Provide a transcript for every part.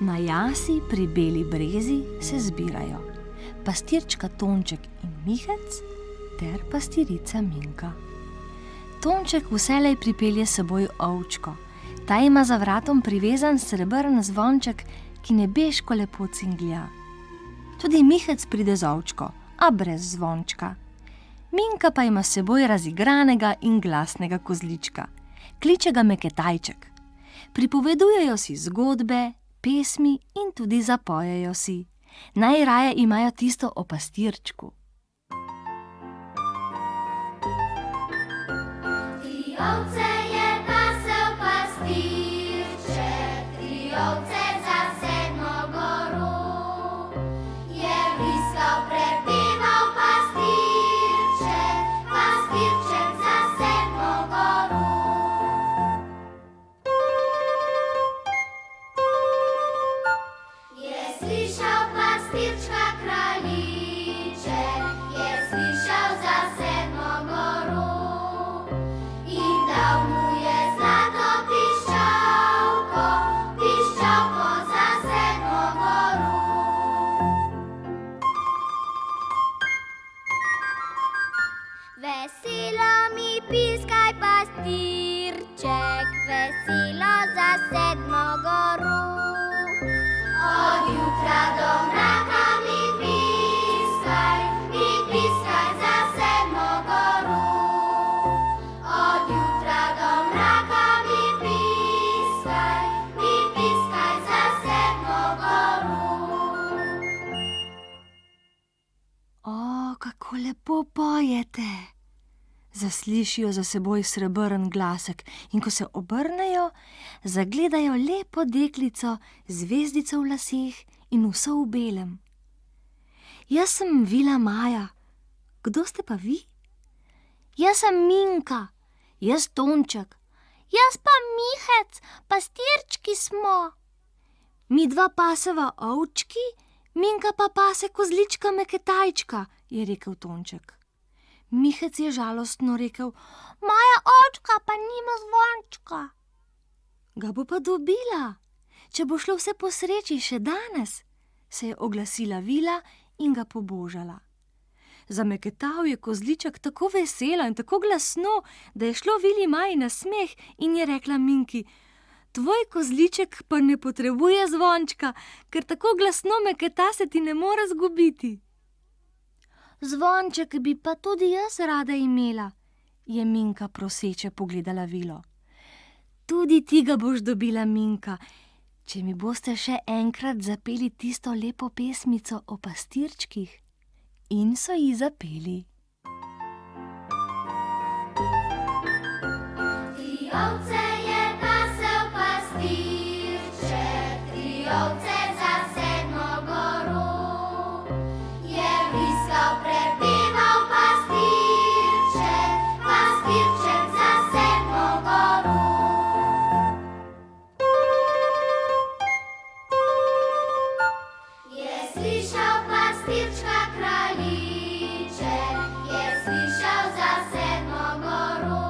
Na jasi pri Beli brezi se zbirajo pastirčka Tonček in Mihec ter pastirica Minka. Tonček vselej pripelje s seboj ovčko. Ta ima za vratom privezan srebrn zvonček, ki nebeško lepo cinglja. Tudi Mihec pride z ovčko, a brez zvončka. Minka pa ima s seboj razigranega in glasnega kozlička. Kliče ga Meketajček. Pripovedujejo si zgodbe, pesmi in tudi zapojejo si. Najraje imajo tisto o pastirčku. Tri ovce je pasel pastirček, tri ovce za sedmo goru. Je vriskal, prepeval pastirček, pastirček za sedmo goru. Je slišal pastirčka kraljiček, je slišal za sedmo goru. In dal mu je zlato piščalko, piščalko za sedmo goru. Veselo mi piskaj, pastirček, veselo za sedmo goru. Od jutra do mraka mi piskaj za sedmo goru. Od jutra do mraka mi piskaj za sedmo goru. O, kako lepo pojete! Zaslišijo za seboj srebrn glasek in ko se obrnejo, zagledajo lepo deklico, zvezdico v laseh in vso v belem. Jaz sem Vila Maja. Kdo ste pa vi? Jaz sem Minka. Jaz Tonček. Jaz pa Mihec, pastirčki smo. Midva paseva ovčki, Minka pa pase kozlička Meketajčka, je rekel Tonček. Mihec je žalostno rekel: Moja očka pa nima zvončka. Ga bo pa dobila, če bo šlo vse po sreči še danes, se je oglasila Vila in ga pobožala. Zameketal je kozliček tako veselo in tako glasno, da je šlo Vili Maji na smeh in je rekla Minki: Tvoj kozliček pa ne potrebuje zvončka, ker tako glasno meketa, se ti ne more zgubiti. Zvonček bi pa tudi jaz rada imela, je Minka proseče pogledala Vilo. Tudi ti ga boš dobila, Minka, če mi boste še enkrat zapeli tisto lepo pesmico o pastirčkih. In so ji zapeli. Tri ovce je pasel pastirček, tri ovce za sedmo goru. Je vriskal, prepeval pastirček, pastirček za sedmo goru. Je slišal pastirčka kraljiček, je slišal za sedmo goru.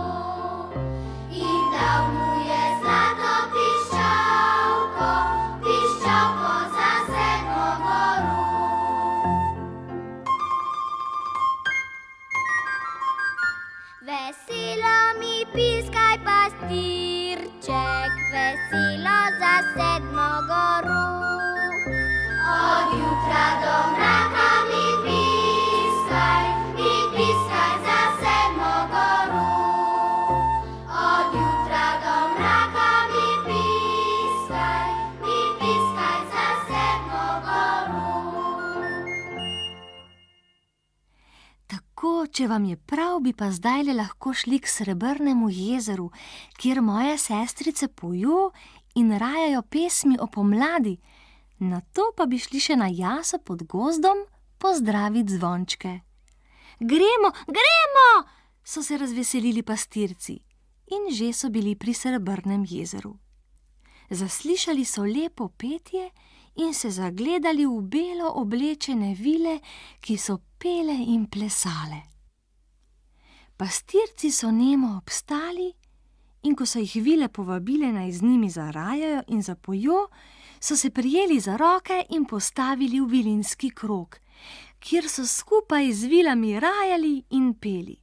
In dal mu je zlato piščalko, piščalko za sedmo goru. Veselo mi piskaj, pastirček, veselo za sedmo goru. Od jutra do mraka mi piskaj za sedmo goru. Od jutra do mraka mi piskaj za sedmo goru. Tako, če vam je prav, bi pa zdajle lahko šli k Srebrnemu jezeru, kjer moje sestrice pojo in rajajo pesmi o pomladi. Nato pa bi šli še na jaso pod gozdom pozdraviti zvončke. Gremo, gremo, so se razveselili pastirci in že so bili pri Srebrnem jezeru. Zaslišali so lepo petje in se zagledali v belo oblečene vile, ki so pele in plesale. Pastirci so nemo obstali in ko so jih vile povabile, naj z njimi zarajajo in zapojo, so se prijeli za roke in postavili v vilinski krog, kjer so skupaj z vilami rajali in peli.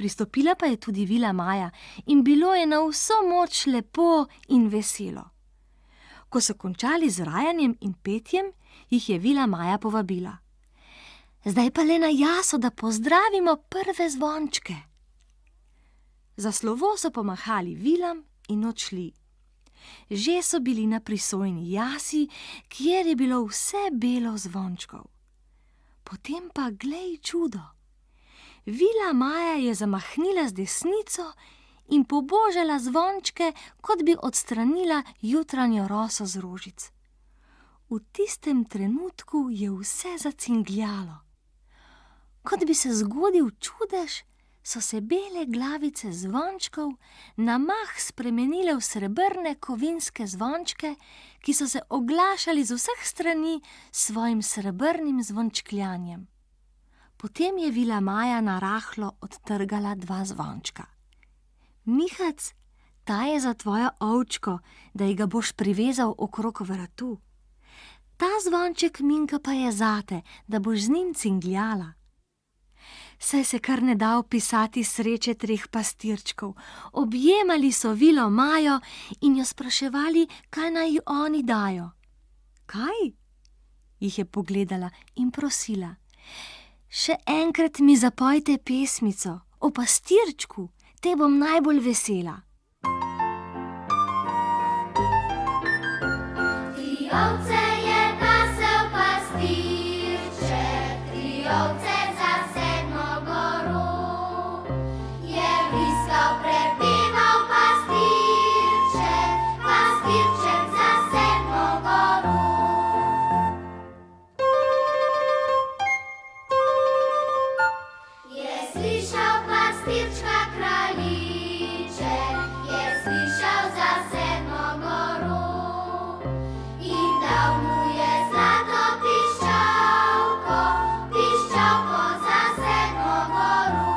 Pristopila pa je tudi vila Maja in bilo je na vso moč lepo in veselo. Ko so končali z rajanjem in petjem, jih je vila Maja povabila. Zdaj pa le na jaso, da pozdravimo prve zvončke. Za slovo so pomahali vilam in odšli. Že so bili na prisojni jasi, kjer je bilo vse belo zvončkov. Potem pa glej čudo. Vila Maja je zamahnila z desnico in pobožala zvončke, kot bi odstranila jutranjo roso z rožic. V tistem trenutku je vse zacingljalo. Kot bi se zgodil čudež, so se bele glavice zvončkov na mah spremenile v srebrne kovinske zvončke, ki so se oglašali z vseh strani s svojim srebrnim zvončkljanjem. Potem je vila Maja narahlo odtrgala 2 zvončka. Mihac, ta je za tvojo ovčko, da ji ga boš privezal okrog vratu. Ta zvonček, Minka, pa je zate, da boš z njim cingljala. Saj se kar ne da opisati sreče 3 pastirčkov. Objemali so vilo Majo in jo spraševali, kaj naj ji oni dajo. Kaj? Jih je pogledala in prosila. Še enkrat mi zapojte pesmico o pastirčku, te bom najbolj vesela. Tri ovce je pasel pastirček, 3 ovce za 7 goro. Je bliskal, prepeval pastirček, pastirček za 7 goro. Je slišal pastirčka kraljiček, je slišal za 7 goro. In dal mu je zlato piščalko, piščalko za 7 goro.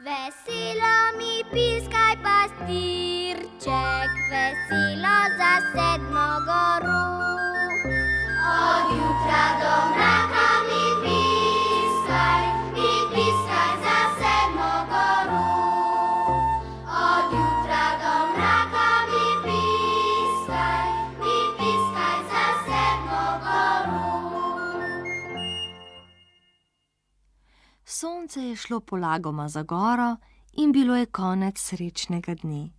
Veselo mi piskaj, pastirček, veselo za 7 goro. Od jutra do mraka mi piskaj za 7 goro. Od jutra do mraka mi piskaj za 7 goro. Sonce je šlo polagoma za goro in bilo je konec srečnega dne.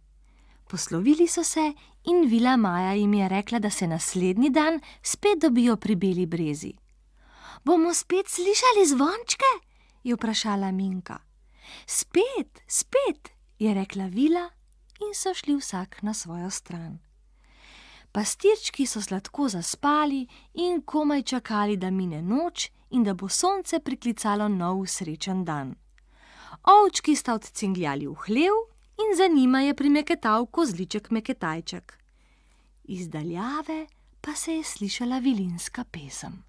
Poslovili so se in vila Maja jim je rekla, da se naslednji dan spet dobijo pri Beli brezi. Bomo spet slišali zvončke? Je vprašala Minka. Spet, je rekla vila in so šli vsak na svojo stran. Pastirčki so sladko zaspali in komaj čakali, da mine noč in da bo sonce priklicalo nov srečen dan. Ovčki sta odcingljali v hlev in za njima je primeketal kozliček Meketajček. Iz daljave pa se je slišala vilinska pesem.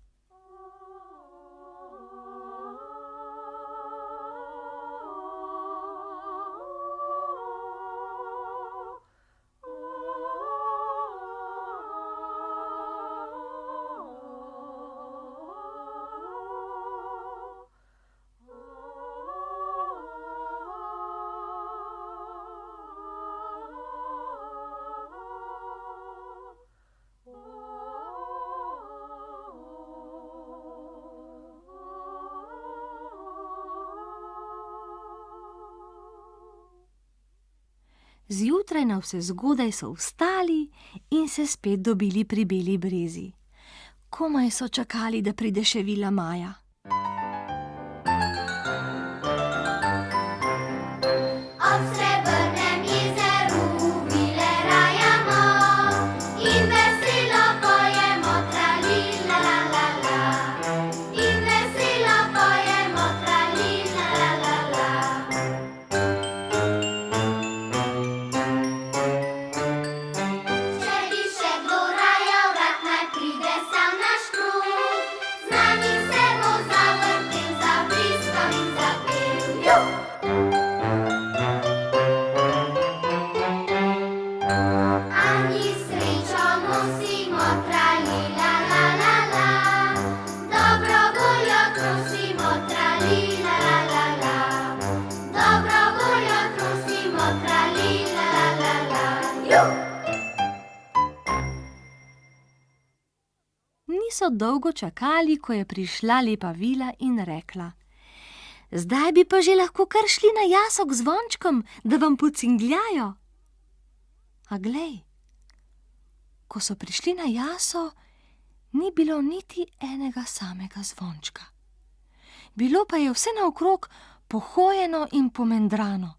Zjutraj navsezgodaj so vstali in se spet dobili pri Beli brezi. Komaj so čakali, da pride še Vila Maja. Ob srebrnem jezeru vile rajamo in veselo pojemo tralila la la la. In veselo pojemo tralila la la la. Če bi še kdo rajal rad, naj pride sam naš kruh. Z nami se bo zavrtel, zabriskal in zapel. Ani srečo nosimo, tralila la la la. Dobro voljo prosimo, tralila la la la. Dobro voljo prosimo, tralila la la la. Niso dolgo čakali, ko je prišla lepa Vila in rekla: Zdaj bi pa že lahko kar šli na jasok z zvončkom, da vam pocingljajo. A glej, ko so prišli na jaso, ni bilo niti enega samega zvončka. Bilo pa je vse naokrog pohojeno in pomendrano.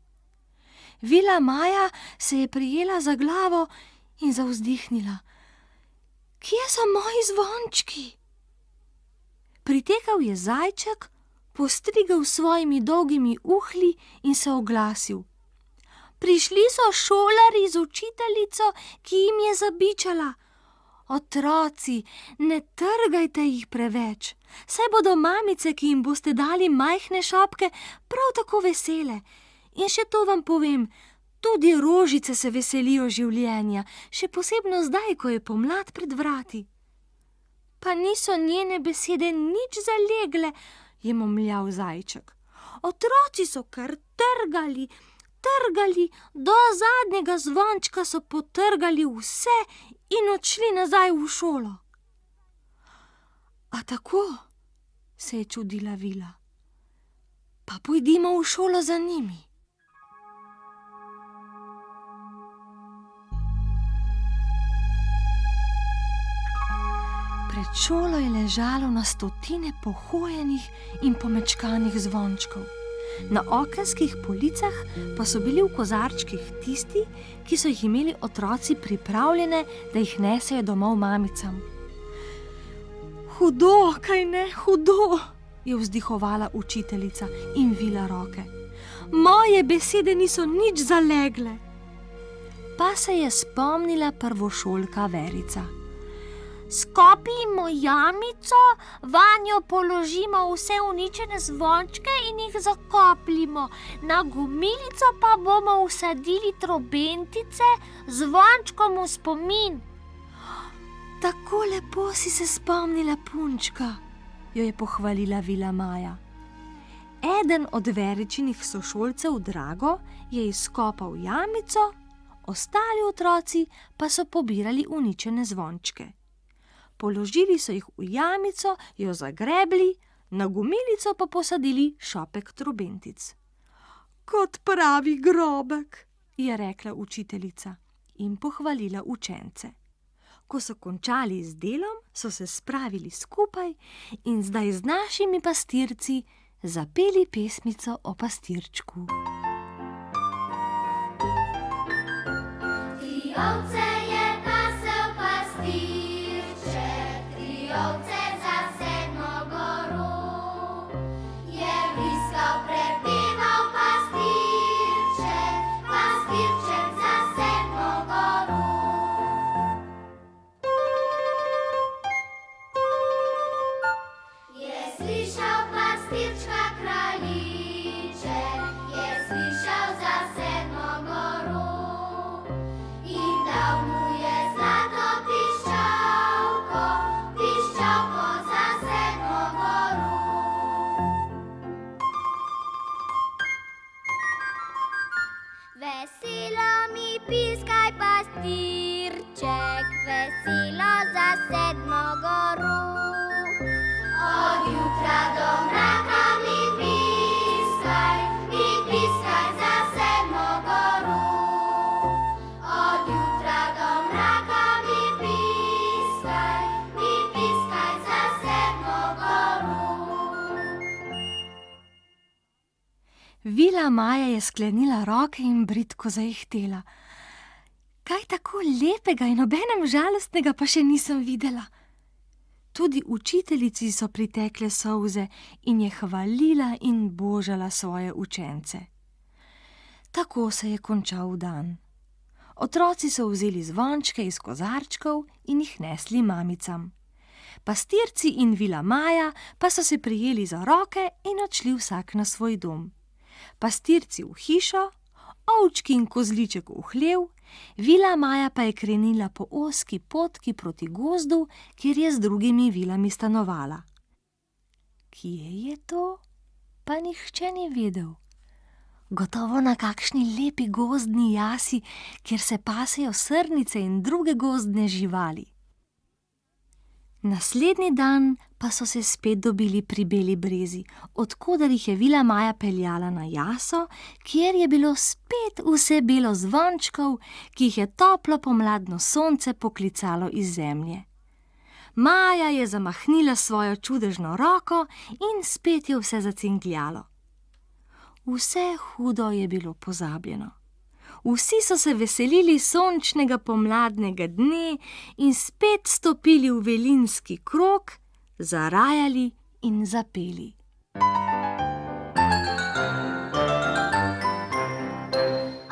Vila Maja se je prijela za glavo in zavzdihnila: Kje so moji zvončki? Pritekal je zajček, postrigel s svojimi dolgimi uhlji in se oglasil: Prišli so šolarji z učiteljico, ki jim je zabičala. Otroci, ne trgajte jih preveč, saj bodo mamice, ki jim boste dali majhne šopke, prav tako vesele. In še to vam povem, tudi rožice se veselijo življenja, še posebno zdaj, ko je pomlad pred vrati. Pa niso njene besede nič zalegle, je momljal zajček. Otroci so kar trgali, do zadnjega zvončka so potrgali vse in odšli nazaj v šolo. A tako, se je čudila Vila. Pa pojdimo v šolo za njimi. Pred šolo je ležalo na stotine pohojenih in pomečkanih zvončkov. Na okenskih policah pa so bili v kozarčkih tisti, ki so jih imeli otroci pripravljene, da jih nesejo domov mamicam. Hudo, kaj ne, hudo, je vzdihovala učiteljica in vila roke. Moje besede niso nič zalegle. Pa se je spomnila prvošolka Verica. Skopljimo jamico, vanjo položimo vse uničene zvončke in jih zakopljimo. Na gomilico pa bomo vsadili trobentice z zvončkom v spomin. Tako lepo si se spomnila, punčka, jo je pohvalila Vila Maja. Eden od Veričinih sošolcev, Drago, je izkopal jamico, ostali otroci pa so pobirali uničene zvončke. Položili so jih v jamico, jo zagrebli, na gomilico pa posadili šopek trobentic. Kot pravi grobek, je rekla učiteljica in pohvalila učence. Ko so končali z delom, so se spravili skupaj in zdaj z našimi pastirci zapeli pesmico o pastirčku. Tri ovce je pasel pastirček, tri ovce za sedmo goro. Je bliskal, prepeval pa Vila Maja je sklenila roke in bridko zaihtela. Kaj tako lepega in obenem žalostnega pa še nisem videla. Tudi učiteljici so pritekle solze in je hvalila in božala svoje učence. Tako se je končal dan. Otroci so vzeli zvončke iz kozarčkov in jih nesli mamicam. Pastirci in Vila Maja pa so se prijeli za roke in odšli vsak na svoj dom. Pastirci v hišo, ovčki in kozliček v hlev, Vila Maja pa je krenila po ozki potki proti gozdu, kjer je z drugimi vilami stanovala. Kje je to? Pa nihče ni vedel. Gotovo na kakšni lepi gozdni jasi, kjer se pasejo srnice in druge gozdne živali. Naslednji dan pa so se spet dobili pri Beli brezi, od koder jih je Vila Maja peljala na jaso, kjer je bilo spet vse belo zvončkov, ki jih je toplo pomladno sonce poklicalo iz zemlje. Maja je zamahnila svojo čudežno roko in spet je vse zacingljalo. Vse hudo je bilo pozabljeno. Vsi so se veselili sončnega pomladnega dne in spet stopili v velinski krog, zarajali in zapeli.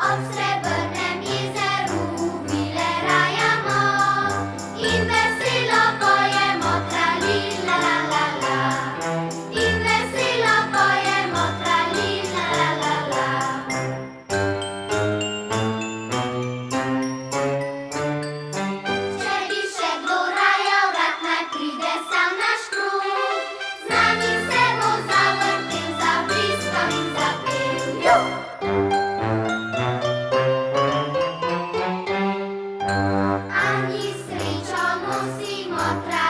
Ob srebrnem jezeru vile rajamo in veselo pojemo tralila la la la. In veselo pojemo tralila la la la. Če bi še kdo rajal rad, naj pride sam naš kruh. Z nami se bo zavrtel, zabriskal in zapel. Ani srečo nosimo tralila.